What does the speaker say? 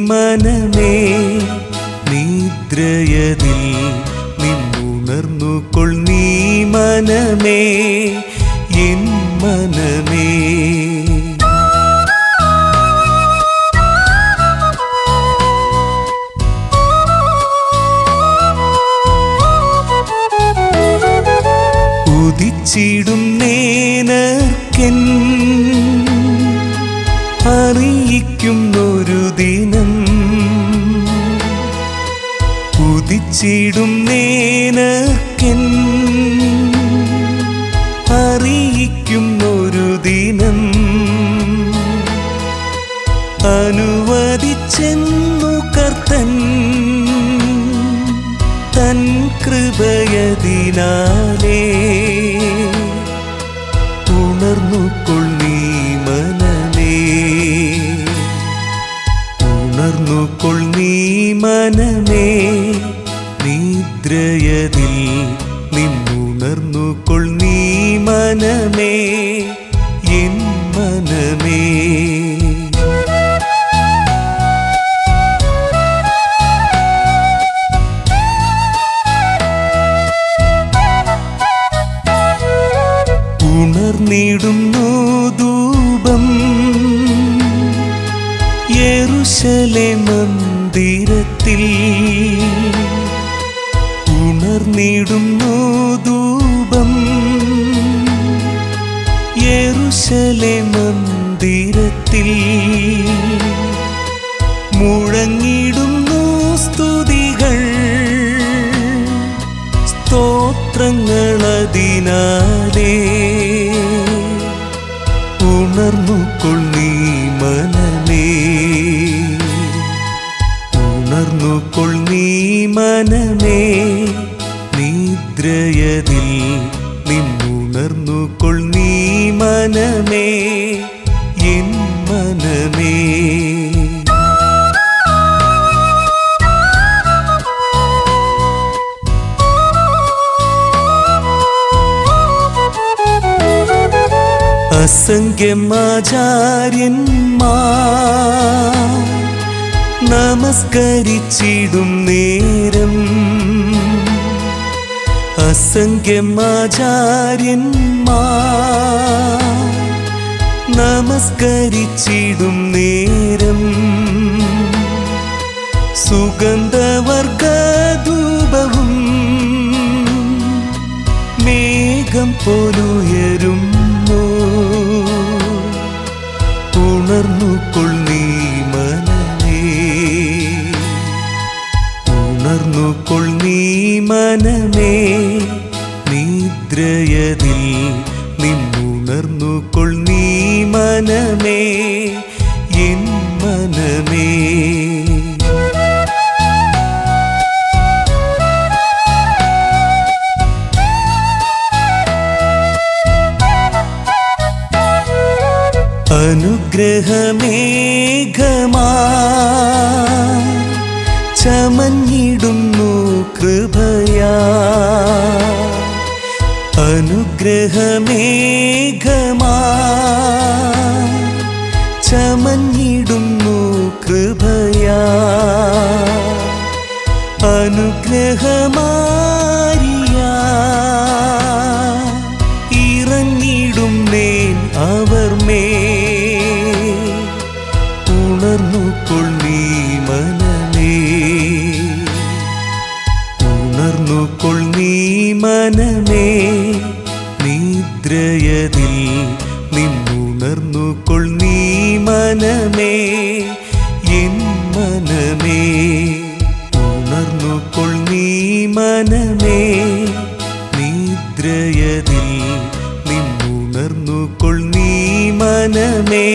മനമേ നിദ്രയതിൽ നിന്നുണർന്നുകൊൾ നീ മനമേ എൻ മനമേ. ഉദിച്ചിടും നേനർക്കെൻ അറിയിക്കുന്നൊരു ദിനം, ഉദിച്ചിടും നേനർക്കെൻ അറിയിക്കുന്നൊരു ദിനം, അനുവദിച്ചെന്നു കർത്തൻ തൻ കൃപയതിനാലേ. ഉണർന്നുകൊൾ നീ മനമേ, ഉണർന്നുകൊൾ നീ മനമേ നിദ്രയതിൽ നിന്നുണർന്നുകൊൾ നീ മനമേ എൻ മനമേ. ഉണർന്നിടുന്നു ധൂപം യെരൂശലേം മന്ദിരത്തിൽ, ഉണർന്നിടുന്നു ധൂപം യെരൂശലേം മന്ദിരത്തിൽ, മുഴങ്ങിടുന്നു സ്തുതികൾ സ്തോത്രങ്ങളതിനാലേ. ഉണർന്നുകൊൾ നീ മനമേ, ഉണർന്നുകൊൾ നീ മനമേ നിദ്രയതിൽ നിന്നുണർന്നുകൊൾ നീ മനമേ എൻ മനമേ. അസംഖ്യം ആചാര്യന്മാർ നമസ്കരിച്ചിടും നേരം, അസംഖ്യം ആചാര്യന്മാർ നമസ്കരിച്ചിടും നേരം, സുഗന്ധവർഗധൂപവും മേഘം പോലുയരും. ഉണർന്നുകൊൾ നീ മനമേ, ഉണർന്നുകൊൾ നീ മനമേ നിദ്രയതിൽ നിന്നുണർന്നുകൊൾ നീ മനമേ എൻ മനമേ. അനുഗ്രഹമേഘമായി ചമഞ്ഞിടുന്നു കൃപയാ, അനുഗ്രഹമേഘമായി ചമഞ്ഞിടുന്നു കൃപയാ, അനുഗ്രഹമാരിയാ ഇറങ്ങിടും നേൻ അവർ മേ. ഉണർന്നുകൊൾ നീ മനമേ, ഉണർന്നുകൊൾ നീ മനമേ നിദ്രയതിൽ നിന്നുണർന്നുകൊൾ നീ മനമേ എൻ മനമേ. ഉണർന്നുകൊൾ നീ മനമേ നിദ്രയതിൽ നിന്നുണർന്നുകൊൾ നീ മനമേ